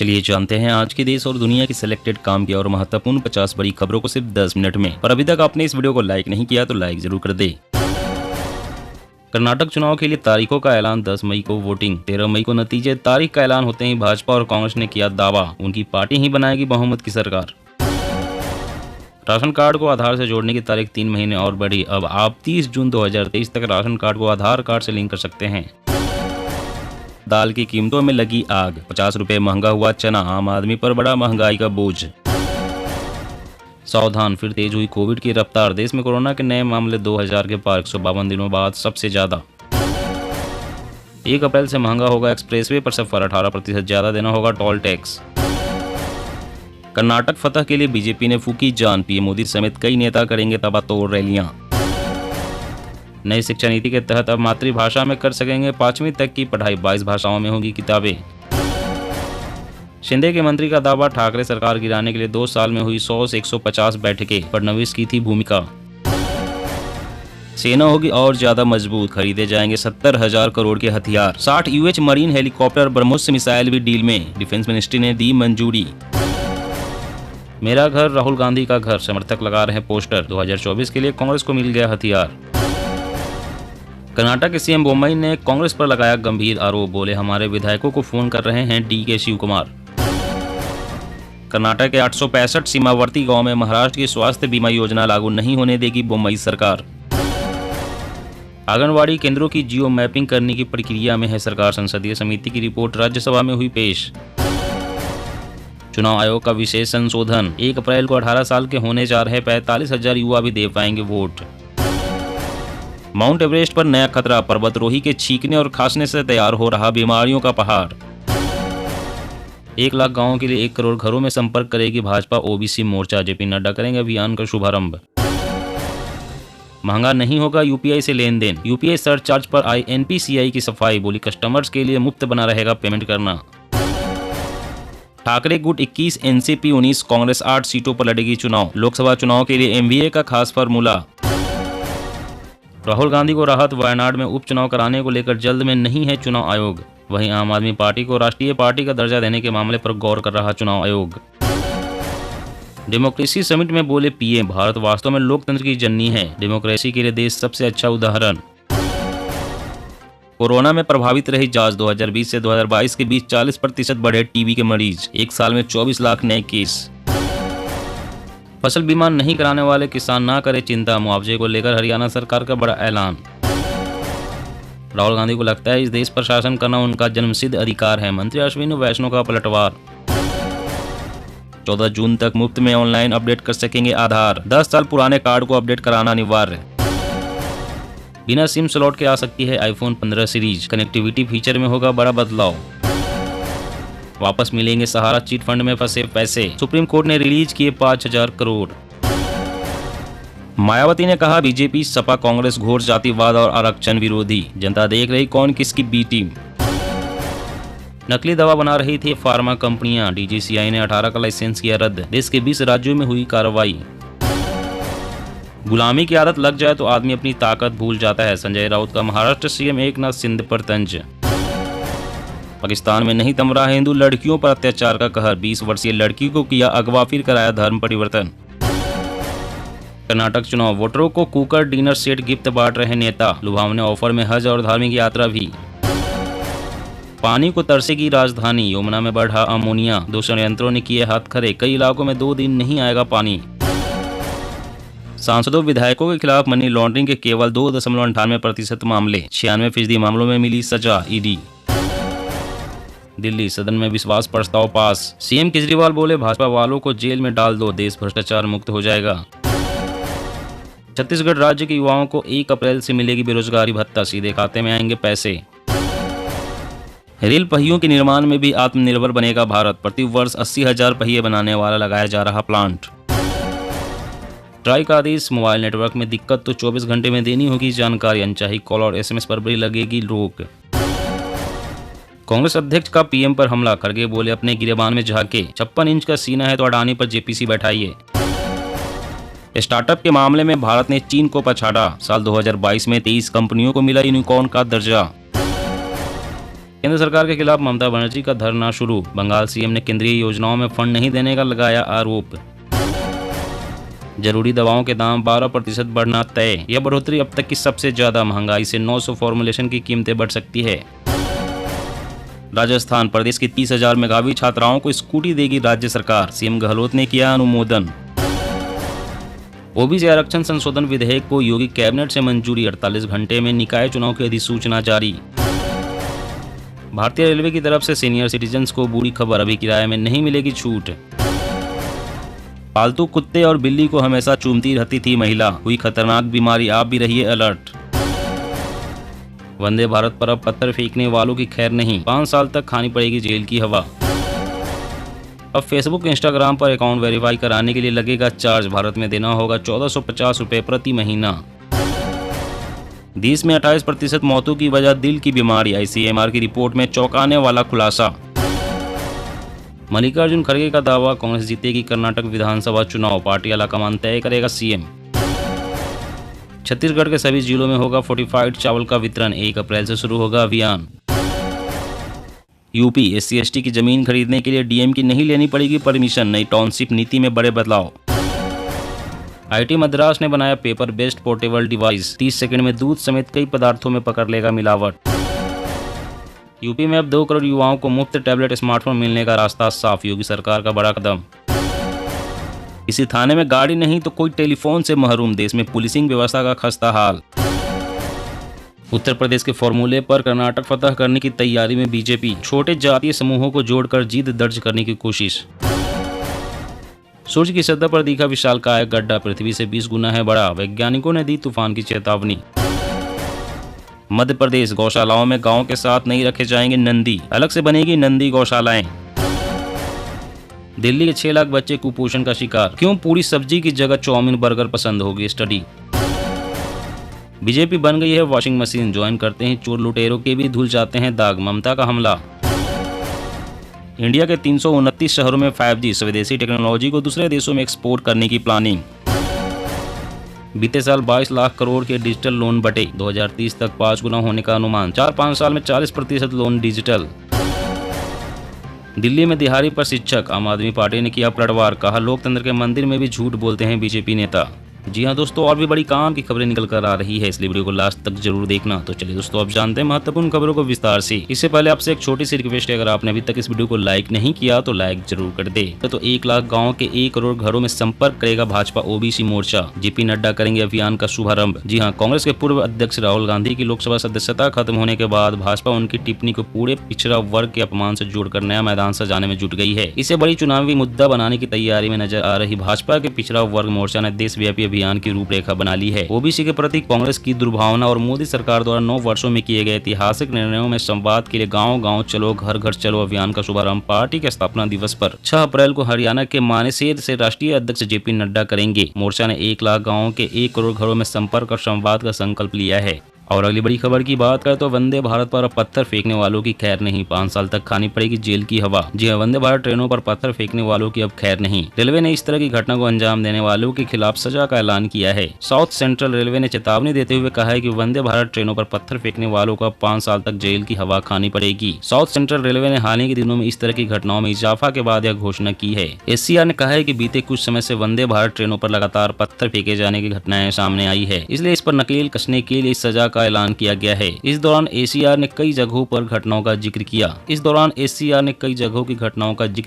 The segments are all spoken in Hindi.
चलिए जानते हैं आज के देश और दुनिया की सिलेक्टेड काम की और महत्वपूर्ण 50 बड़ी खबरों को सिर्फ 10 मिनट में। और अभी तक आपने इस वीडियो को लाइक नहीं किया तो लाइक जरूर कर दे। कर्नाटक चुनाव के लिए तारीखों का ऐलान, 10 मई को वोटिंग, 13 मई को नतीजे। तारीख का ऐलान होते ही भाजपा और कांग्रेस ने किया दावा, उनकी पार्टी ही बनाएगी बहुमत की सरकार। राशन कार्ड को आधार से जोड़ने की तारीख 3 महीने और बढ़ी। अब आप 30 जून 2023 तक राशन कार्ड को आधार कार्ड से लिंक कर सकते हैं। दाल की कीमतों में लगी आग, 50 रुपए महंगा हुआ चना, आम आदमी पर बड़ा महंगाई का बोझ। सावधान, फिर तेज हुई कोविड की रफ्तार, देश में कोरोना के नए मामले 2000 के पार, 152 दिनों बाद सबसे ज्यादा। 1 अप्रैल से महंगा होगा एक्सप्रेसवे पर सफर, 18% ज्यादा देना होगा टोल टैक्स। कर्नाटक फतह के लिए बीजेपी ने फूकी जान, पीएम मोदी समेत कई नेता करेंगे तबातोड़ रैलियां। नई शिक्षा नीति के तहत अब मातृभाषा में कर सकेंगे 5वीं तक की पढ़ाई, 22 भाषाओं में होंगी किताबें। शिंदे के मंत्री का दावा, ठाकरे सरकार गिराने के लिए 2 साल में हुई 100 से 150 बैठकें, फडणवीस की थी भूमिका। सेना होगी और ज्यादा मजबूत, खरीदे जाएंगे 70,000 करोड़ के हथियार। 60 UH marine helicopter, BrahMos missile भी डील में, डिफेंस मिनिस्ट्री ने दी मंजूरी। मेरा घर राहुल गांधी का घर, समर्थक लगा रहे पोस्टर, 2024 के लिए कांग्रेस को मिल गया हथियार। कर्नाटक के सीएम बोम्मई ने कांग्रेस पर लगाया गंभीर आरोप, बोले हमारे विधायकों को फोन कर रहे हैं DK शिव कुमार। कर्नाटक के 865 सीमावर्ती गांव में महाराष्ट्र की स्वास्थ्य बीमा योजना लागू नहीं होने देगी बोम्मई सरकार। आंगनवाड़ी केंद्रों की जियो मैपिंग करने की प्रक्रिया में है सरकार, संसदीय समिति की रिपोर्ट राज्यसभा में हुई पेश। चुनाव आयोग का विशेष संशोधन, 1 अप्रैल को 18 साल के होने जा रहे 45,000 युवा भी दे पाएंगे वोट। माउंट एवरेस्ट पर नया खतरा, पर्वतरोही के छींकने और खांसने से तैयार हो रहा बीमारियों का पहाड़। 1 लाख गांवों के लिए 1 करोड़ घरों में संपर्क करेगी भाजपा OBC मोर्चा, JP नड्डा करेंगे अभियान का शुभारंभ। महंगा नहीं होगा UPI से लेन देन, UPI सरचार्ज पर आई NPCI की सफाई, बोली कस्टमर्स के लिए मुफ्त बना रहेगा पेमेंट करना। ठाकरे गुट 21, NCP 19, कांग्रेस 8 सीटों पर लड़ेगी चुनाव। लोकसभा चुनाव के लिए MVA का खास फार्मूला। राहुल गांधी को राहत, वायनाड में उपचुनाव कराने को लेकर जल्द में नहीं है चुनाव आयोग। वहीं आम आदमी पार्टी को राष्ट्रीय पार्टी का दर्जा देने के मामले पर गौर कर रहा चुनाव आयोग। डेमोक्रेसी समिट में बोले PM, भारत वास्तव में लोकतंत्र की जननी है, डेमोक्रेसी के लिए देश सबसे अच्छा उदाहरण। कोरोना में प्रभावित रही जांच, 2020 से 2022 के बीच 40% बढ़े TB के मरीज, 1 साल में 24 लाख नए केस। फसल बीमा नहीं कराने वाले किसान ना करे चिंता, मुआवजे को लेकर हरियाणा सरकार का बड़ा ऐलान। राहुल गांधी को लगता है इस देश पर शासन करना उनका जन्मसिद्ध अधिकार है, मंत्री अश्विनी वैष्णव का पलटवार। 14 जून तक मुफ्त में ऑनलाइन अपडेट कर सकेंगे आधार, 10 साल पुराने कार्ड को अपडेट कराना अनिवार्य। बिना सिम स्लॉट के आ सकती है iPhone 15 सीरीज, कनेक्टिविटी फीचर में होगा बड़ा बदलाव। वापस मिलेंगे सहारा चिट फंड में फंसे पैसे, सुप्रीम कोर्ट ने रिलीज किए 5,000 करोड़। मायावती ने कहा बीजेपी सपा कांग्रेस घोर जातिवाद और आरक्षण विरोधी, जनता देख रही कौन किसकी बी टीम। नकली दवा बना रही थी फार्मा कंपनियां, DGCI ने 18 का लाइसेंस किया रद्द, देश के 20 राज्यों में हुई कार्रवाई। गुलामी की आदत लग जाए तो आदमी अपनी ताकत भूल जाता है, संजय राउत का महाराष्ट्र CM एकनाथ शिंदे पर तंज। पाकिस्तान में नहीं थम रहा हिंदू लड़कियों पर अत्याचार का कहर, 20 वर्षीय लड़की को किया अगवा फिर कराया धर्म परिवर्तन। कर्नाटक चुनाव, वोटरों को कुकर डिनर सेट गिफ्ट बांट रहे नेता, लुभावने ऑफर में हज और धार्मिक यात्रा भी। पानी को तरसेगी राजधानी, यमुना में बढ़ा अमोनिया, 2 संयंत्रों ने किए हाथ खड़े, कई इलाकों में 2 दिन नहीं आएगा पानी। सांसदों विधायकों के खिलाफ मनी लॉन्ड्रिंग के केवल 2.98% मामले, 96% मामलों में मिली सजा ED। दिल्ली सदन में विश्वास प्रस्ताव पास, CM केजरीवाल बोले भाजपा वालों को जेल में डाल दो, देश भ्रष्टाचार मुक्त हो जाएगा। छत्तीसगढ़ राज्य के युवाओं को 1 अप्रैल से मिलेगी बेरोजगारी भत्ता, सीधे खाते में आएंगे पैसे। रेल पहियों के निर्माण में भी आत्मनिर्भर बनेगा भारत, प्रति वर्ष 80,000 पहिए बनाने वाला लगाया जा रहा प्लांट। ट्राई का आदेश, मोबाइल नेटवर्क में दिक्कत तो 24 घंटे में देनी होगी जानकारी, अनचाही कॉल और SMS पर भी लगेगी रोक। कांग्रेस अध्यक्ष का PM पर हमला, खड़गे बोले अपने गिरेबान में झांके, 56 इंच का सीना है तो अडानी पर JPC बैठाइए। स्टार्टअप के मामले में भारत ने चीन को पछाड़ा, साल 2022 में 23 कंपनियों को मिला यूनिकॉर्न का दर्जा। केंद्र सरकार के खिलाफ ममता बनर्जी का धरना शुरू। बंगाल सीएम ने केंद्रीय योजनाओं में फंड नहीं देने का लगाया आरोप। जरूरी दवाओं के दाम 12% बढ़ना तय। यह बढ़ोतरी अब तक की सबसे ज्यादा। महंगाई से 900 फॉर्मुलेशन की कीमतें बढ़ सकती है। राजस्थान प्रदेश की 30,000 मेधावी छात्राओं को स्कूटी देगी राज्य सरकार। सीएम गहलोत ने किया अनुमोदन। ओबीसी आरक्षण संशोधन विधेयक को योगी कैबिनेट से मंजूरी। 48 घंटे में निकाय चुनाव की अधिसूचना जारी। भारतीय रेलवे की तरफ से सीनियर सिटीजन्स को बुरी खबर, अभी किराए में नहीं मिलेगी छूट। पालतू कुत्ते और बिल्ली को हमेशा चूमती रहती थी महिला, हुई खतरनाक बीमारी, आप भी रहिए अलर्ट। वंदे भारत पर अब पत्थर फेंकने वालों की खैर नहीं, 5 साल तक खानी पड़ेगी जेल की हवा। अब फेसबुक इंस्टाग्राम पर अकाउंट वेरीफाई कराने के लिए लगेगा चार्ज। भारत में देना होगा 1450 रुपये प्रति महीना। देश में 28% मौतों की वजह दिल की बीमारी। आईसीएमआर की रिपोर्ट में चौंकाने वाला खुलासा। मल्लिकार्जुन खड़गे का दावा, कांग्रेस जीतेगी कर्नाटक विधानसभा चुनाव। पार्टी आलाकमान तय करेगा सीएम। छत्तीसगढ़ के सभी जिलों में होगा फोर्टिफाइड चावल का वितरण। 1 अप्रैल से शुरू होगा अभियान। यूपी SC/ST की जमीन खरीदने के लिए डीएम की नहीं लेनी पड़ेगी परमिशन। नई टाउनशिप नीति में बड़े बदलाव। आईटी मद्रास ने बनाया paper based portable device. 30 second में दूध समेत कई पदार्थों में पकड़ लेगा मिलावट। यूपी में अब 2 करोड़ युवाओं को मुफ्त टैबलेट स्मार्टफोन मिलने का रास्ता साफ। योगी सरकार का बड़ा कदम। किसी थाने में गाड़ी नहीं तो कोई टेलीफोन से महरूम। देश में पुलिसिंग व्यवस्था का खस्ता हाल। उत्तर प्रदेश के फॉर्मूले पर कर्नाटक फतह करने की तैयारी में बीजेपी। छोटे जातीय समूहों को जोड़कर जीत दर्ज करने की कोशिश। सूर्य की सतह पर दिखा विशालकाय गड्ढा, पृथ्वी से 20 गुना है बड़ा। वैज्ञानिकों ने दी तूफान की चेतावनी। मध्य प्रदेश गौशालाओं में गांव के साथ नहीं रखे जाएंगे नंदी, अलग से बनेगी नंदी गौशालाएं। दिल्ली के 6 लाख बच्चे कुपोषण का शिकार। क्यों पूरी सब्जी की जगह चाउमीन बर्गर पसंद होगी, स्टडी। बीजेपी बन गई है वॉशिंग मशीन। ज्वाइन करते हैं चोर लुटेरों के भी धुल जाते हैं दाग। ममता का हमला। इंडिया के 329 शहरों में 5G स्वदेशी टेक्नोलॉजी को दूसरे देशों में एक्सपोर्ट करने की प्लानिंग। बीते साल 22 लाख करोड़ के डिजिटल लोन बटे। 2030 तक 5 गुना होने का अनुमान। 4-5 साल में 40% लोन डिजिटल। दिल्ली में दिहाड़ी पर शिक्षक। आम आदमी पार्टी ने किया पलटवार। कहा लोकतंत्र के मंदिर में भी झूठ बोलते हैं बीजेपी नेता। जी हाँ दोस्तों, और भी बड़ी काम की खबरें निकल कर आ रही है, इसलिए वीडियो को लास्ट तक जरूर देखना। तो चलिए दोस्तों, अब जानते हैं महत्वपूर्ण खबरों को विस्तार से। इससे पहले आपसे एक छोटी सी रिक्वेस्ट है, अगर आपने अभी तक इस वीडियो को लाइक नहीं किया तो लाइक जरूर कर दे। तो 1 लाख गाँव के 1 करोड़ घरों में संपर्क करेगा भाजपा ओबीसी मोर्चा। जेपी नड्डा करेंगे अभियान का शुभारंभ। जी हाँ, कांग्रेस के पूर्व अध्यक्ष राहुल गांधी की लोकसभा सदस्यता खत्म होने के बाद भाजपा उनकी टिप्पणी को पूरे पिछड़ा वर्ग के अपमान से जोड़कर नया मैदान सजाने में जुट गई है। इसे बड़ी चुनावी मुद्दा बनाने की तैयारी में नजर आ रही भाजपा के पिछड़ा वर्ग मोर्चा ने देशव्यापी अभियान की रूपरेखा बना ली है। ओबीसी के प्रति कांग्रेस की दुर्भावना और मोदी सरकार द्वारा 9 वर्षों में किए गए ऐतिहासिक निर्णयों में संवाद के लिए गांव-गांव चलो घर घर चलो अभियान का शुभारंभ पार्टी के स्थापना दिवस पर 6 अप्रैल को हरियाणा के मानेसर से राष्ट्रीय अध्यक्ष जेपी नड्डा करेंगे। मोर्चा ने 1 लाख गाँव के 1 करोड़ घरों में संपर्क और संवाद का संकल्प लिया है। और अगली बड़ी खबर की बात करें तो वंदे भारत पर अब पत्थर फेंकने वालों की खैर नहीं, 5 साल तक खानी पड़ेगी जेल की हवा। जी हां, वंदे भारत ट्रेनों पर पत्थर फेंकने वालों की अब खैर नहीं। रेलवे ने इस तरह की घटना को अंजाम देने वालों के खिलाफ सजा का ऐलान किया है। साउथ सेंट्रल रेलवे ने चेतावनी देते हुए कहा है कि वंदे भारत ट्रेनों पर पत्थर फेंकने वालों को अब 5 साल तक जेल की हवा खानी पड़ेगी। साउथ सेंट्रल रेलवे ने हाल ही के दिनों में इस तरह की घटनाओं में इजाफा के बाद यह घोषणा की है। SCR ने कहा है कि बीते कुछ समय से वंदे भारत ट्रेनों पर लगातार पत्थर फेंके जाने की घटनाएं सामने आई है, इसलिए इस पर नकेल कसने के लिए सजा का ऐलान किया गया है। इस दौरान ACR ने कई जगहों पर घटनाओं का जिक्र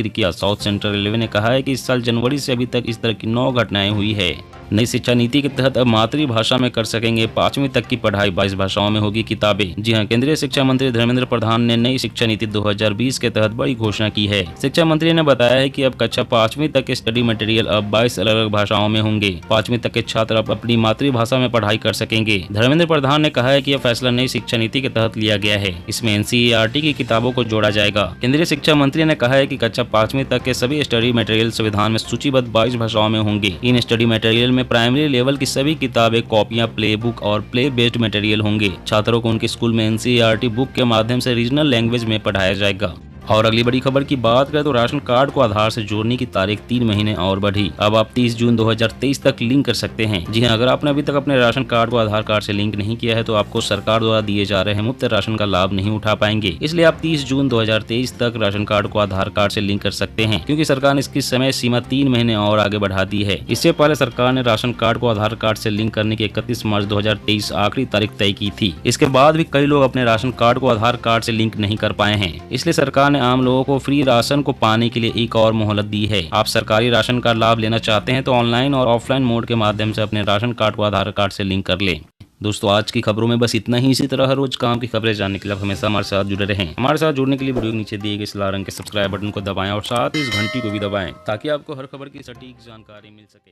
किया। साउथ सेंट्रल रेलवे ने कहा है कि इस साल जनवरी से अभी तक इस तरह की 9 घटनाएं हुई है। नई शिक्षा नीति के तहत अब मातृभाषा में कर सकेंगे 5वीं तक की पढ़ाई, 22 भाषाओं में होगी किताबें। जी हां, केंद्रीय शिक्षा मंत्री धर्मेंद्र प्रधान ने नई शिक्षा नीति 2020 के तहत बड़ी घोषणा की है। शिक्षा मंत्री ने बताया है कि अब कक्षा 5वीं तक के स्टडी मटेरियल अब 22 अलग अलग भाषाओं में होंगे। 5वीं तक के छात्र अब अपनी मातृभाषा में पढ़ाई कर सकेंगे। धर्मेंद्र प्रधान ने कहा है कि यह फैसला नई शिक्षा नीति के तहत लिया गया है। इसमें NCERT की किताबों को जोड़ा जाएगा। केंद्रीय शिक्षा मंत्री ने कहा है कि कक्षा 5वीं तक के सभी स्टडी मटेरियल संविधान में सूचीबद्ध 22 भाषाओं में होंगे। इन स्टडी मटेरियल में प्राइमरी लेवल की सभी किताबें, कॉपियां, प्ले बुक और प्ले बेस्ड मटेरियल होंगे। छात्रों को उनके स्कूल में NCERT बुक के माध्यम से रीजनल लैंग्वेज में पढ़ाया जाएगा। और अगली बड़ी खबर की बात करें तो राशन कार्ड को आधार से जोड़ने की तारीख 3 महीने और बढ़ी। अब आप 30 जून 2023 तक लिंक कर सकते हैं। जी हां, अगर आपने अभी तक अपने राशन कार्ड को आधार कार्ड से लिंक नहीं किया है तो आपको सरकार द्वारा दिए जा रहे मुफ्त राशन का लाभ नहीं उठा पाएंगे। इसलिए आप 30 जून 2023 तक राशन कार्ड को आधार कार्ड से लिंक कर सकते हैं, क्योंकि सरकार ने इसकी समय सीमा 3 महीने और आगे बढ़ा दी है। इससे पहले सरकार ने राशन कार्ड को आधार कार्ड से लिंक करने की 31 मार्च 2023 आखिरी तारीख तय की थी। इसके बाद भी कई लोग अपने राशन कार्ड को आधार कार्ड से लिंक नहीं कर पाए हैं। इसलिए सरकार ने आम लोगों को फ्री राशन को पाने के लिए एक और मोहलत दी है। आप सरकारी राशन का लाभ लेना चाहते हैं तो ऑनलाइन और ऑफलाइन मोड के माध्यम से अपने राशन कार्ड को आधार कार्ड से लिंक कर लें। दोस्तों, आज की खबरों में बस इतना ही। इसी तरह हर रोज काम की खबरें जानने के लिए आप हमेशा हमारे साथ जुड़े रहें। हमारे साथ जुड़ने के लिए वीडियो के नीचे दिए गए इस लाल रंग के सब्सक्राइब बटन को दबाएं और साथ ही इस घंटी को भी दबाएं, ताकि आपको हर खबर की सटीक जानकारी मिल सके।